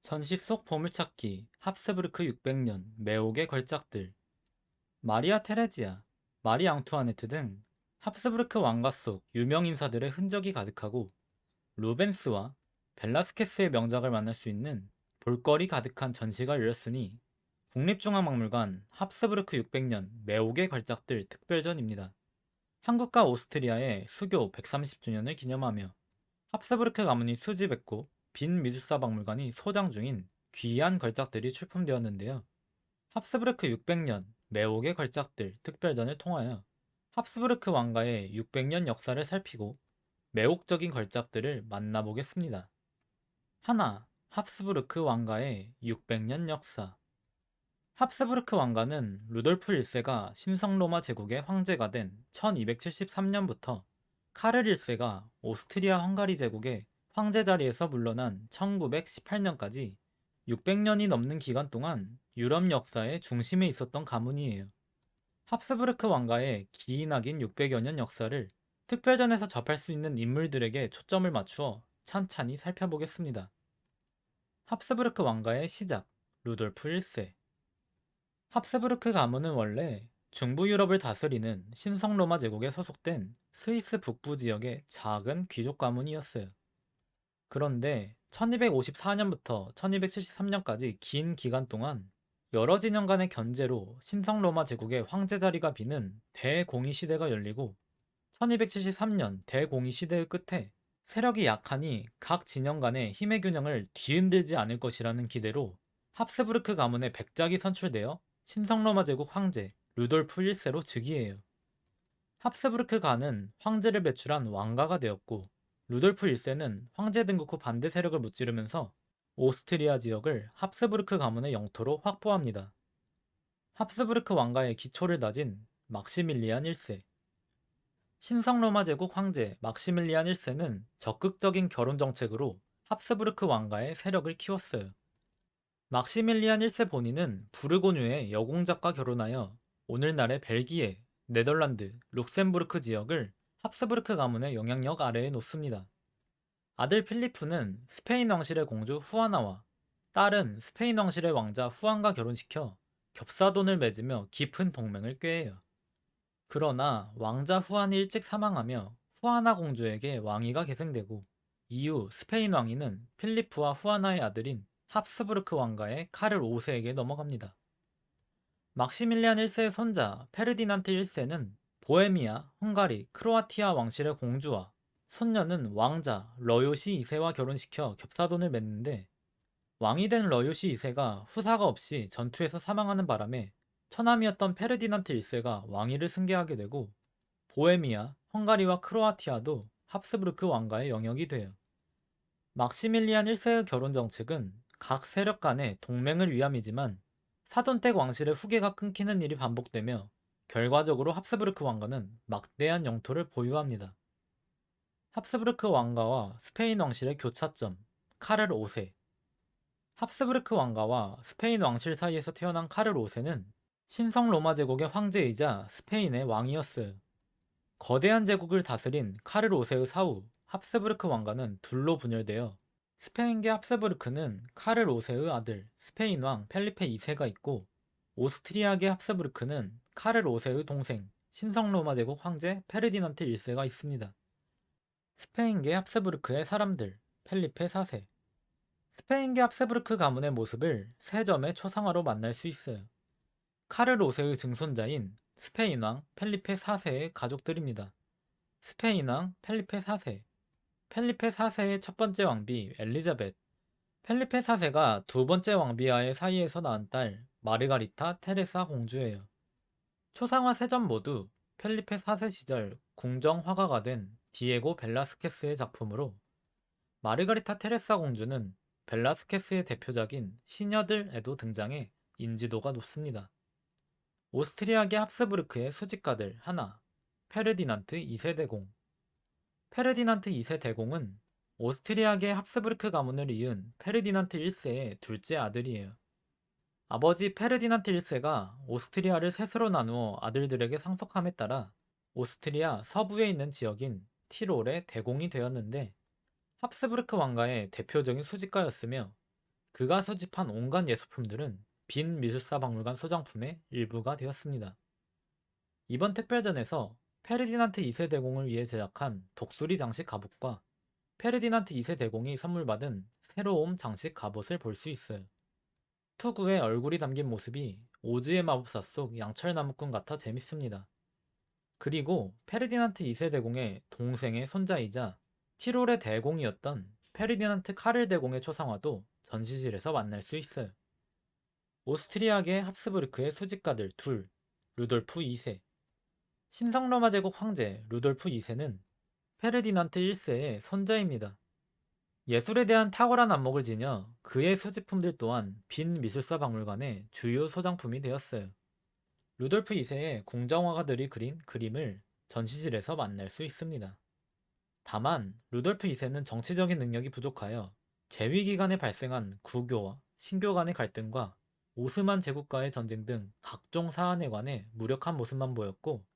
전시 속 보물찾기, 합스부르크 600년, 매혹의 걸작들, 마리아 테레지아, 마리 앙투아네트 등 합스부르크 왕가 속 유명 인사들의 흔적이 가득하고 루벤스와 벨라스케스의 명작을 만날 수 있는 볼거리 가득한 전시가 열렸으니 국립중앙박물관 합스부르크 600년 매혹의 걸작들 특별전입니다. 한국과 오스트리아의 수교 130주년을 기념하며 합스부르크 가문이 수집했고 빈 미술사 박물관이 소장 중인 귀한 걸작들이 출품되었는데요. 합스부르크 600년 매혹의 걸작들 특별전을 통하여 합스부르크 왕가의 600년 역사를 살피고 매혹적인 걸작들을 만나보겠습니다. 하나, 합스부르크 왕가의 600년 역사. 합스부르크 왕가는 루돌프 1세가 신성로마 제국의 황제가 된 1273년부터 카를 1세가 오스트리아 헝가리 제국의 황제 자리에서 물러난 1918년까지 600년이 넘는 기간 동안 유럽 역사의 중심에 있었던 가문이에요. 합스부르크 왕가의 기인하긴 600여 년 역사를 특별전에서 접할 수 있는 인물들에게 초점을 맞추어 찬찬히 살펴보겠습니다. 합스부르크 왕가의 시작, 루돌프 1세. 합스부르크 가문은 원래 중부 유럽을 다스리는 신성로마 제국에 소속된 스위스 북부 지역의 작은 귀족 가문이었어요. 그런데 1254년부터 1273년까지 긴 기간 동안 여러 진영 간의 견제로 신성로마 제국의 황제 자리가 비는 대공의 시대가 열리고 1273년 대공의 시대의 끝에 세력이 약하니 각 진영 간의 힘의 균형을 뒤흔들지 않을 것이라는 기대로 합스부르크 가문의 백작이 선출되어 신성로마 제국 황제 루돌프 1세로 즉위해요. 합스부르크 가는 황제를 배출한 왕가가 되었고 루돌프 1세는 황제 등극 후 반대 세력을 무찌르면서 오스트리아 지역을 합스부르크 가문의 영토로 확보합니다. 합스부르크 왕가의 기초를 다진 막시밀리안 1세. 신성로마 제국 황제 막시밀리안 1세는 적극적인 결혼 정책으로 합스부르크 왕가의 세력을 키웠어요. 막시밀리안 1세 본인은 부르고뉴의 여공작과 결혼하여 오늘날의 벨기에, 네덜란드, 룩셈부르크 지역을 합스부르크 가문의 영향력 아래에 놓습니다. 아들 필리프는 스페인 왕실의 공주 후아나와 딸은 스페인 왕실의 왕자 후안과 결혼시켜 겹사돈을 맺으며 깊은 동맹을 꾀해요. 그러나 왕자 후안이 일찍 사망하며 후아나 공주에게 왕위가 계승되고 이후 스페인 왕위는 필리프와 후아나의 아들인 합스부르크 왕가의 카를 5세에게 넘어갑니다. 막시밀리안 1세의 손자 페르디난트 1세는 보헤미아, 헝가리, 크로아티아 왕실의 공주와 손녀는 왕자 러요시 2세와 결혼시켜 겹사돈을 맺는데 왕이 된 러요시 2세가 후사가 없이 전투에서 사망하는 바람에 처남이었던 페르디난트 1세가 왕위를 승계하게 되고 보헤미아, 헝가리와 크로아티아도 합스부르크 왕가의 영역이 돼요. 막시밀리안 1세의 결혼 정책은 각 세력 간의 동맹을 위함이지만 사돈댁 왕실의 후계가 끊기는 일이 반복되며 결과적으로 합스부르크 왕가는 막대한 영토를 보유합니다. 합스부르크 왕가와 스페인 왕실의 교차점, 카를 5세. 합스부르크 왕가와 스페인 왕실 사이에서 태어난 카를 5세는 신성 로마 제국의 황제이자 스페인의 왕이었어요. 거대한 제국을 다스린 카를 5세의 사후 합스부르크 왕가는 둘로 분열되어 스페인계 합스부르크는 카를 5세의 아들 스페인 왕 펠리페 2세가 있고 오스트리아계 합스부르크는 카를 5세의 동생 신성 로마 제국 황제 페르디난트 1세가 있습니다. 스페인계 합스부르크의 사람들 펠리페 4세. 스페인계 합스부르크 가문의 모습을 세 점의 초상화로 만날 수 있어요. 카를 5세의 증손자인 스페인 왕 펠리페 4세의 가족들입니다. 스페인 왕 펠리페 4세, 펠리페 4세의 첫 번째 왕비 엘리자벳, 펠리페 4세가 두 번째 왕비와의 사이에서 낳은 딸 마르가리타 테레사 공주예요. 초상화 세 점 모두 펠리페 4세 시절 궁정 화가가 된 디에고 벨라스케스의 작품으로 마르가리타 테레사 공주는 벨라스케스의 대표작인 시녀들에도 등장해 인지도가 높습니다. 오스트리아계 합스부르크의 수집가들 하나, 페르디난트 2세 대공. 페르디난트 2세 대공은 오스트리아계 합스부르크 가문을 이은 페르디난트 1세의 둘째 아들이에요. 아버지 페르디난트 1세가 오스트리아를 셋으로 나누어 아들들에게 상속함에 따라 오스트리아 서부에 있는 지역인 티롤의 대공이 되었는데 합스부르크 왕가의 대표적인 수집가였으며 그가 수집한 온갖 예술품들은 빈 미술사 박물관 소장품의 일부가 되었습니다. 이번 특별전에서 페르디난트 2세 대공을 위해 제작한 독수리 장식 갑옷과 페르디난트 2세 대공이 선물받은 새로운 장식 갑옷을 볼 수 있어요. 투구의 얼굴이 담긴 모습이 오즈의 마법사 속 양철나무꾼 같아 재밌습니다. 그리고 페르디난트 2세 대공의 동생의 손자이자 티롤의 대공이었던 페르디난트 카를 대공의 초상화도 전시실에서 만날 수 있어요. 오스트리아계 합스부르크의 수집가들 둘, 루돌프 2세. 신성로마 제국 황제 루돌프 2세는 페르디난트 1세의 손자입니다. 예술에 대한 탁월한 안목을 지녀 그의 수집품들 또한 빈 미술사 박물관의 주요 소장품이 되었어요. 루돌프 2세의 궁정화가들이 그린 그림을 전시실에서 만날 수 있습니다. 다만 루돌프 2세는 정치적인 능력이 부족하여 재위 기간에 발생한 구교와 신교 간의 갈등과 오스만 제국과의 전쟁 등 각종 사안에 관해 무력한 모습만 보였고,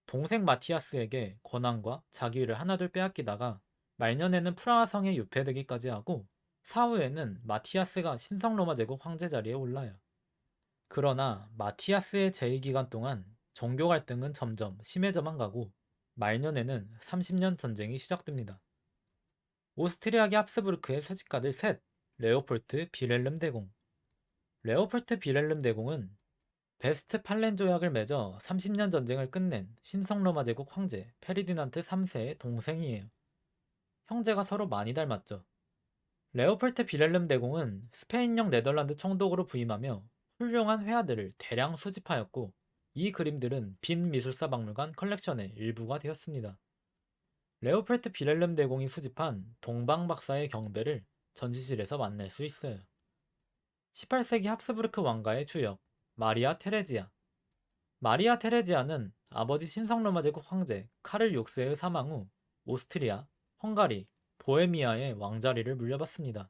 동생 마티아스에게 권한과 자기를 하나둘 빼앗기다가 말년에는 프라하성에 유폐되기까지 하고, 사후에는 마티아스가 신성로마 제국 황제 자리에 올라요. 그러나 마티아스의 재위 기간 동안 종교 갈등은 점점 심해져만 가고 말년에는 30년 전쟁이 시작됩니다. 오스트리아계 합스부르크의 수집가들 셋, 레오폴트 비렐름 대공. 레오폴트 비렐름 대공은 베스트 팔렌 조약을 맺어 30년 전쟁을 끝낸 신성로마 제국 황제 페르디난트 3세의 동생이에요. 형제가 서로 많이 닮았죠. 레오폴트 비렐름 대공은 스페인령 네덜란드 총독으로 부임하며 훌륭한 회화들을 대량 수집하였고, 이 그림들은 빈 미술사 박물관 컬렉션의 일부가 되었습니다. 레오폴트 비렐름 대공이 수집한 동방 박사의 경배를 전시실에서 만날 수 있어요. 18세기 합스부르크 왕가의 주역 마리아 테레지아. 마리아 테레지아는 아버지 신성로마 제국 황제 카를 6세의 사망 후 오스트리아, 헝가리, 보헤미아의 왕자리를 물려받습니다.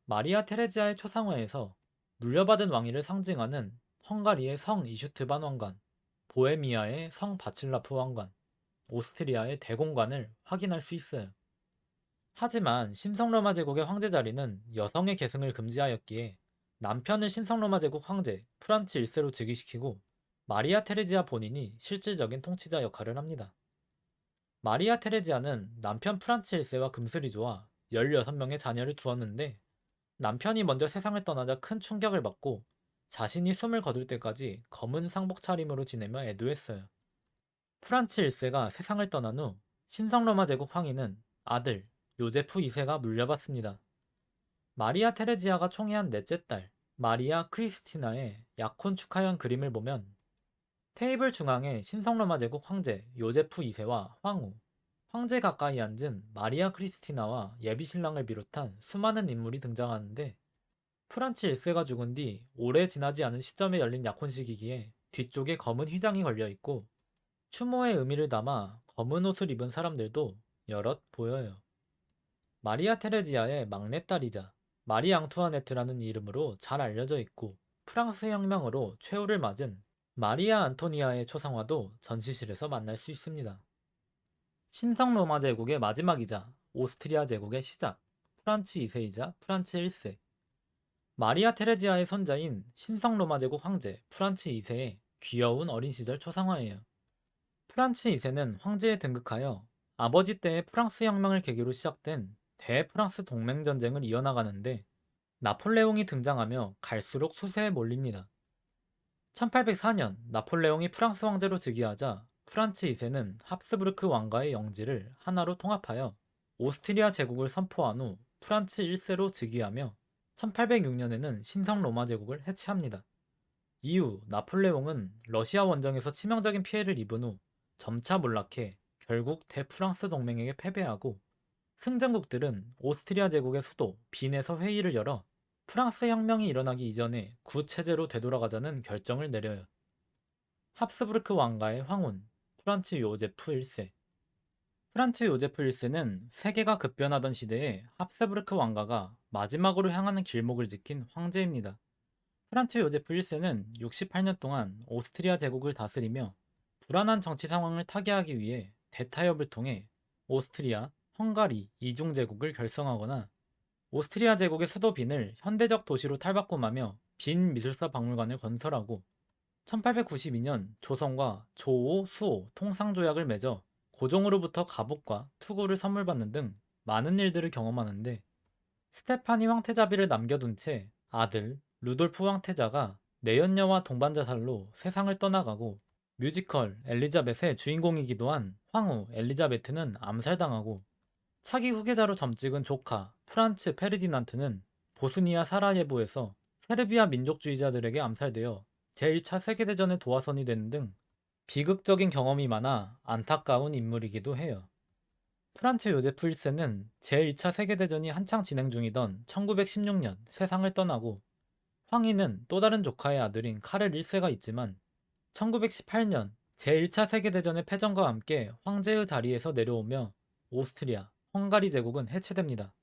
마리아 테레지아의 초상화에서 물려받은 왕위를 상징하는 헝가리의 성 이슈트반 왕관, 보헤미아의 성 바칠라프 왕관, 오스트리아의 대공관을 확인할 수 있어요. 하지만 신성로마 제국의 황제 자리는 여성의 계승을 금지하였기에 남편을 신성로마 제국 황제 프란츠 1세로 즉위시키고 마리아 테레지아 본인이 실질적인 통치자 역할을 합니다. 마리아 테레지아는 남편 프란츠 1세와 금슬이 좋아 16명의 자녀를 두었는데, 남편이 먼저 세상을 떠나자 큰 충격을 받고 자신이 숨을 거둘 때까지 검은 상복 차림으로 지내며 애도했어요. 프란츠 1세가 세상을 떠난 후 신성로마 제국 황위는 아들 요제프 2세가 물려받습니다. 마리아 테레지아가 총애한 넷째 딸 마리아 크리스티나의 약혼 축하형 그림을 보면 테이블 중앙에 신성로마 제국 황제 요제프 2세와 황후, 황제 가까이 앉은 마리아 크리스티나와 예비신랑을 비롯한 수많은 인물이 등장하는데, 프란츠 1세가 죽은 뒤 오래 지나지 않은 시점에 열린 약혼식이기에 뒤쪽에 검은 휘장이 걸려 있고, 추모의 의미를 담아 검은 옷을 입은 사람들도 여럿 보여요. 마리아 테레지아의 막내딸이자 마리 앙투아네트라는 이름으로 잘 알려져 있고, 프랑스 혁명으로 최후를 맞은 마리아 안토니아의 초상화도 전시실에서 만날 수 있습니다. 신성 로마 제국의 마지막이자 오스트리아 제국의 시작, 프란츠 2세이자 프란츠 1세. 마리아 테레지아의 손자인 신성 로마 제국 황제 프란츠 2세의 귀여운 어린 시절 초상화예요. 프란츠 2세는 황제에 등극하여 아버지 때의 프랑스 혁명을 계기로 시작된 대프랑스 동맹 전쟁을 이어나가는데, 나폴레옹이 등장하며 갈수록 수세에 몰립니다. 1804년 나폴레옹이 프랑스 황제로 즉위하자 프란츠 2세는 합스부르크 왕가의 영지를 하나로 통합하여 오스트리아 제국을 선포한 후 프란츠 1세로 즉위하며 1806년에는 신성 로마 제국을 해체합니다. 이후 나폴레옹은 러시아 원정에서 치명적인 피해를 입은 후 점차 몰락해 결국 대프랑스 동맹에게 패배하고, 승전국들은 오스트리아 제국의 수도 빈에서 회의를 열어 프랑스 혁명이 일어나기 이전에 구체제로 되돌아가자는 결정을 내려요. 합스부르크 왕가의 황혼 프란츠 요제프 1세. 프란츠 요제프 1세는 세계가 급변하던 시대에 합스부르크 왕가가 마지막으로 향하는 길목을 지킨 황제입니다. 프란츠 요제프 1세는 68년 동안 오스트리아 제국을 다스리며 불안한 정치 상황을 타개하기 위해 대타협을 통해 오스트리아, 헝가리 이중제국을 결성하거나 오스트리아 제국의 수도 빈을 현대적 도시로 탈바꿈하며 빈 미술사 박물관을 건설하고 1892년 조선과 조오, 수오 통상조약을 맺어 고종으로부터 갑옷과 투구를 선물받는 등 많은 일들을 경험하는데 스테파니 황태자비를 남겨둔 채 아들 루돌프 황태자가 내연녀와 동반자살로 세상을 떠나가고 뮤지컬 엘리자벳의 주인공이기도 한 황후 엘리자베트는 암살당하고 차기 후계자로 점찍은 조카 프란츠 페르디난트는 보스니아 사라예보에서 세르비아 민족주의자들에게 암살되어 제1차 세계대전의 도화선이 되는 등 비극적인 경험이 많아 안타까운 인물이기도 해요. 프란츠 요제프 1세는 제1차 세계대전이 한창 진행 중이던 1916년 세상을 떠나고 황희는 또 다른 조카의 아들인 카를 1세가 있지만 1918년 제1차 세계대전의 패전과 함께 황제의 자리에서 내려오며 오스트리아, 헝가리 제국은 해체됩니다.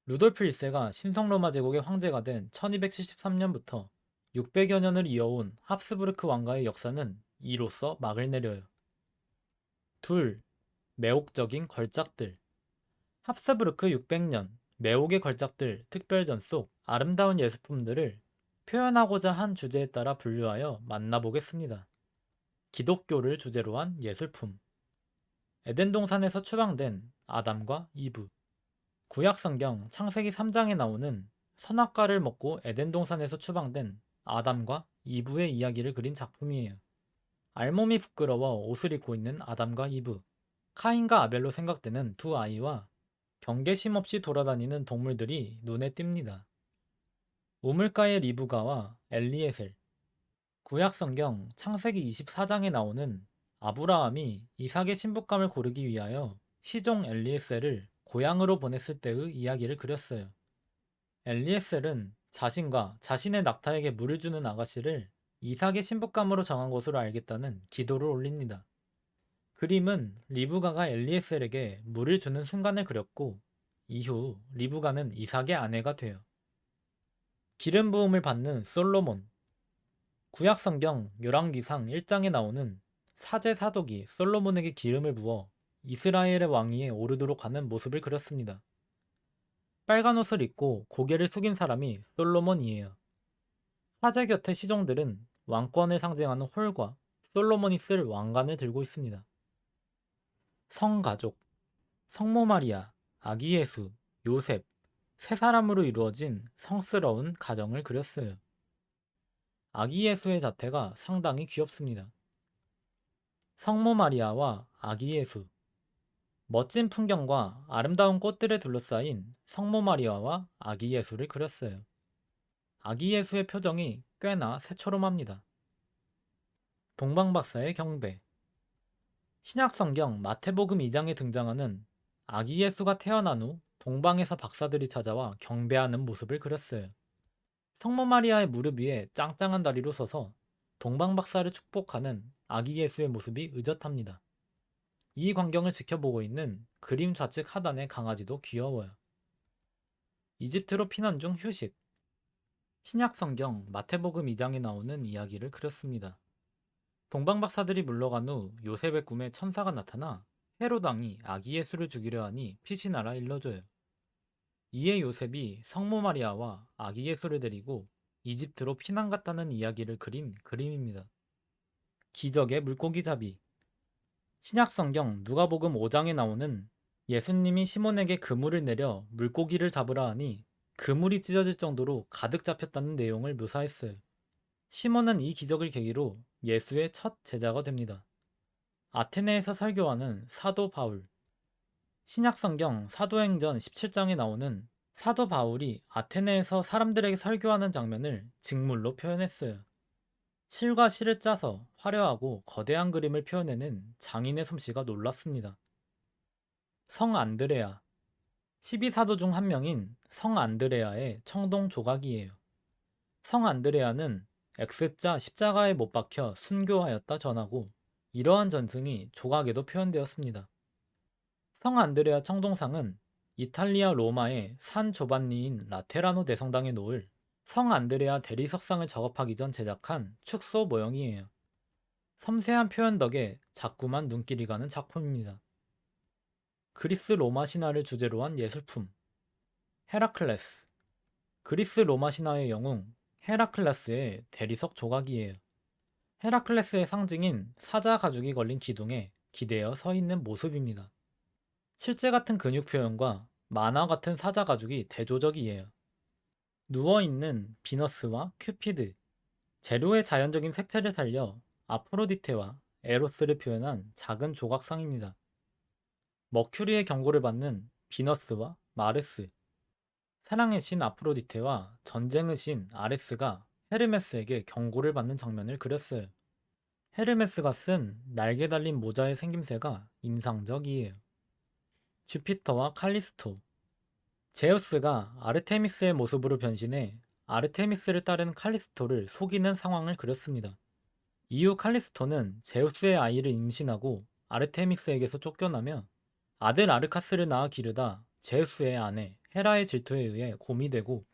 루돌프 1세가 신성로마 제국의 황제가 된 1273년부터 600여 년을 이어온 합스부르크 왕가의 역사는 이로써 막을 내려요. 둘, 매혹적인 걸작들. 합스부르크 600년 매혹의 걸작들 특별전 속 아름다운 예술품들을 표현하고자 한 주제에 따라 분류하여 만나보겠습니다. 기독교를 주제로 한 예술품. 에덴 동산에서 추방된 아담과 이브. 구약 성경 창세기 3장에 나오는 선악과를 먹고 에덴 동산에서 추방된 아담과 이브의 이야기를 그린 작품이에요. 알몸이 부끄러워 옷을 입고 있는 아담과 이브, 카인과 아벨로 생각되는 두 아이와 경계심 없이 돌아다니는 동물들이 눈에 띕니다. 우물가의 리브가와 엘리에셀. 구약 성경 창세기 24장에 나오는 아브라함이 이삭의 신부감을 고르기 위하여 시종 엘리에셀을 고향으로 보냈을 때의 이야기를 그렸어요. 엘리에셀은 자신과 자신의 낙타에게 물을 주는 아가씨를 이삭의 신부감으로 정한 것으로 알겠다는 기도를 올립니다. 그림은 리브가가 엘리에셀에게 물을 주는 순간을 그렸고 이후 리브가는 이삭의 아내가 돼요. 기름 부음을 받는 솔로몬. 구약 성경 열왕기상 1장에 나오는 사제 사독이 솔로몬에게 기름을 부어 이스라엘의 왕위에 오르도록 하는 모습을 그렸습니다. 빨간 옷을 입고 고개를 숙인 사람이 솔로몬이에요. 사제 곁의 시종들은 왕권을 상징하는 홀과 솔로몬이 쓸 왕관을 들고 있습니다. 성가족. 성모 마리아, 아기 예수, 요셉, 세 사람으로 이루어진 성스러운 가정을 그렸어요. 아기 예수의 자태가 상당히 귀엽습니다. 성모 마리아와 아기 예수. 멋진 풍경과 아름다운 꽃들에 둘러싸인 성모 마리아와 아기 예수를 그렸어요. 아기 예수의 표정이 꽤나 새초롬합니다. 동방박사의 경배. 신약성경 마태복음 2장에 등장하는 아기 예수가 태어난 후 동방에서 박사들이 찾아와 경배하는 모습을 그렸어요. 성모 마리아의 무릎 위에 짱짱한 다리로 서서 동방박사를 축복하는 아기 예수의 모습이 의젓합니다. 이 광경을 지켜보고 있는 그림 좌측 하단의 강아지도 귀여워요. 이집트로 피난 중 휴식. 신약성경 마태복음 2장에 나오는 이야기를 그렸습니다. 동방박사들이 물러간 후 요셉의 꿈에 천사가 나타나 헤롯 왕이 아기 예수를 죽이려 하니 빛이 날아 일러줘요. 이에 요셉이 성모 마리아와 아기 예수를 데리고 이집트로 피난 갔다는 이야기를 그린 그림입니다. 기적의 물고기 잡이. 신약성경 누가복음 5장에 나오는 예수님이 시몬에게 그물을 내려 물고기를 잡으라 하니 그물이 찢어질 정도로 가득 잡혔다는 내용을 묘사했어요. 시몬은 이 기적을 계기로 예수의 첫 제자가 됩니다. 아테네에서 설교하는 사도 바울. 신약성경 사도행전 17장에 나오는 사도 바울이 아테네에서 사람들에게 설교하는 장면을 직물로 표현했어요. 실과 실을 짜서 화려하고 거대한 그림을 표현해낸 장인의 솜씨가 놀랍습니다. 성 안드레아. 12사도 중 한 명인 성 안드레아의 청동 조각이에요. 성 안드레아는 X자 십자가에 못 박혀 순교하였다 전하고 이러한 전승이 조각에도 표현되었습니다. 성 안드레아 청동상은 이탈리아 로마의 산 조반니인 라테라노 대성당에 놓을 성 안드레아 대리석상을 작업하기 전 제작한 축소 모형이에요. 섬세한 표현 덕에 자꾸만 눈길이 가는 작품입니다. 그리스 로마 신화를 주제로 한 예술품. 헤라클레스. 그리스 로마 신화의 영웅 헤라클레스의 대리석 조각이에요. 헤라클레스의 상징인 사자 가죽이 걸린 기둥에 기대어 서 있는 모습입니다. 실제 같은 근육 표현과 만화 같은 사자 가죽이 대조적이에요. 누워있는 비너스와 큐피드. 재료의 자연적인 색채를 살려 아프로디테와 에로스를 표현한 작은 조각상입니다. 머큐리의 경고를 받는 비너스와 마르스. 사랑의 신 아프로디테와 전쟁의 신 아레스가 헤르메스에게 경고를 받는 장면을 그렸어요. 헤르메스가 쓴 날개 달린 모자의 생김새가 인상적이에요. 주피터와 칼리스토. 제우스가 아르테미스의 모습으로 변신해 아르테미스를 따른 칼리스토를 속이는 상황을 그렸습니다. 이후 칼리스토는 제우스의 아이를 임신하고 아르테미스에게서 쫓겨나며 아들 아르카스를 낳아 기르다 제우스의 아내 헤라의 질투에 의해 곰이 되고,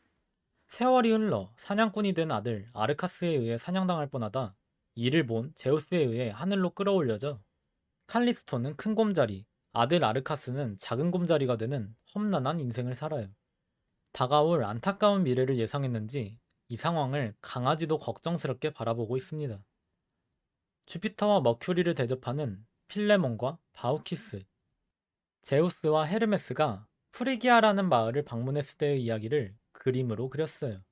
세월이 흘러 사냥꾼이 된 아들 아르카스에 의해 사냥당할 뻔하다 이를 본 제우스에 의해 하늘로 끌어올려져 칼리스토는 큰 곰자리, 아들 아르카스는 작은 곰자리가 되는 험난한 인생을 살아요. 다가올 안타까운 미래를 예상했는지 이 상황을 강아지도 걱정스럽게 바라보고 있습니다. 주피터와 머큐리를 대접하는 필레몬과 바우키스. 제우스와 헤르메스가 프리기아라는 마을을 방문했을 때의 이야기를 그림으로 그렸어요.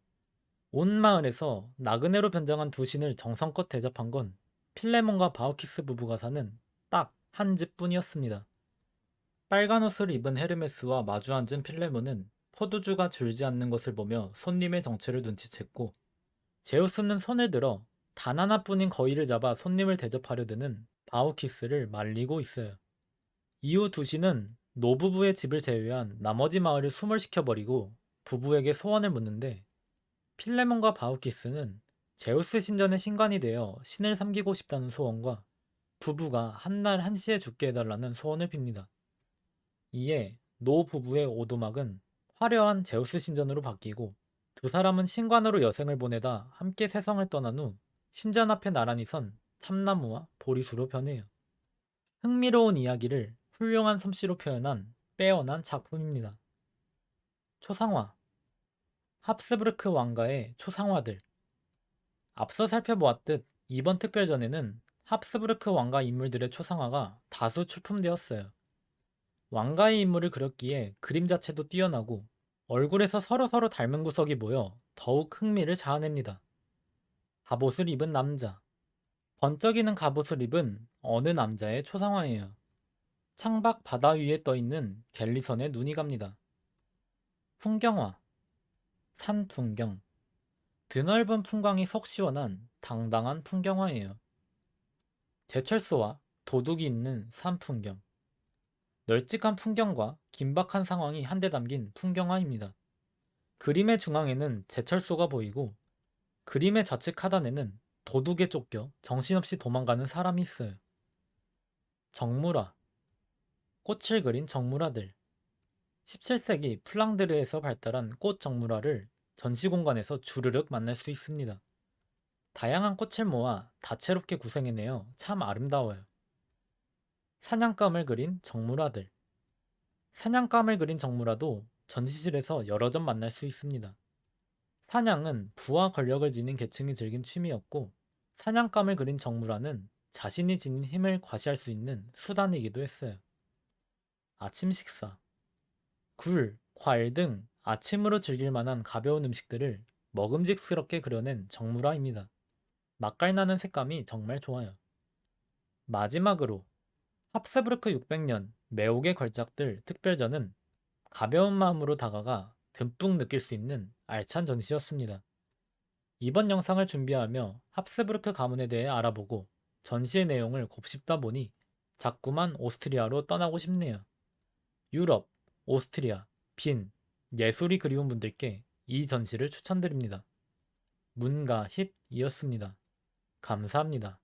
온 마을에서 나그네로 변장한 두 신을 정성껏 대접한 건 필레몬과 바우키스 부부가 사는 딱 한 집뿐이었습니다. 빨간 옷을 입은 헤르메스와 마주 앉은 필레몬은 포도주가 줄지 않는 것을 보며 손님의 정체를 눈치챘고, 제우스는 손을 들어 단 하나뿐인 거위를 잡아 손님을 대접하려 드는 바우키스를 말리고 있어요. 이후 두 신은 노부부의 집을 제외한 나머지 마을을 수몰시켜버리고 부부에게 소원을 묻는데, 필레몬과 바우키스는 제우스 신전의 신관이 되어 신을 섬기고 싶다는 소원과 부부가 한날 한시에 죽게 해달라는 소원을 빕니다. 이에 노 부부의 오두막은 화려한 제우스 신전으로 바뀌고, 두 사람은 신관으로 여생을 보내다 함께 세상을 떠난 후 신전 앞에 나란히 선 참나무와 보리수로 변해요. 흥미로운 이야기를 훌륭한 솜씨로 표현한 빼어난 작품입니다. 초상화. 합스부르크 왕가의 초상화들. 앞서 살펴보았듯 이번 특별전에는 합스부르크 왕가 인물들의 초상화가 다수 출품되었어요. 왕가의 인물을 그렸기에 그림 자체도 뛰어나고 얼굴에서 서로서로 닮은 구석이 모여 더욱 흥미를 자아냅니다. 갑옷을 입은 남자. 번쩍이는 갑옷을 입은 어느 남자의 초상화예요. 창밖 바다 위에 떠있는 갤리선의 눈이 갑니다. 풍경화. 산 풍경. 드넓은 풍광이 속 시원한 당당한 풍경화예요. 제철소와 도둑이 있는 산 풍경. 널찍한 풍경과 긴박한 상황이 한데 담긴 풍경화입니다. 그림의 중앙에는 제철소가 보이고 그림의 좌측 하단에는 도둑에 쫓겨 정신없이 도망가는 사람이 있어요. 정물화. 꽃을 그린 정물화들. 17세기 플랑드르에서 발달한 꽃 정물화를 전시공간에서 주르륵 만날 수 있습니다. 다양한 꽃을 모아 다채롭게 구성해내어 참 아름다워요. 사냥감을 그린 정물화들. 사냥감을 그린 정물화도 전시실에서 여러 점 만날 수 있습니다. 사냥은 부와 권력을 지닌 계층이 즐긴 취미였고, 사냥감을 그린 정물화는 자신이 지닌 힘을 과시할 수 있는 수단이기도 했어요. 아침 식사. 굴, 과일 등 아침으로 즐길 만한 가벼운 음식들을 먹음직스럽게 그려낸 정물화입니다. 맛깔나는 색감이 정말 좋아요. 마지막으로 합스부르크 600년 매혹의 걸작들 특별전은 가벼운 마음으로 다가가 듬뿍 느낄 수 있는 알찬 전시였습니다. 이번 영상을 준비하며 합스부르크 가문에 대해 알아보고 전시의 내용을 곱씹다 보니 자꾸만 오스트리아로 떠나고 싶네요. 유럽, 오스트리아, 빈, 예술이 그리운 분들께 이 전시를 추천드립니다. 문가 힛이었습니다. 감사합니다.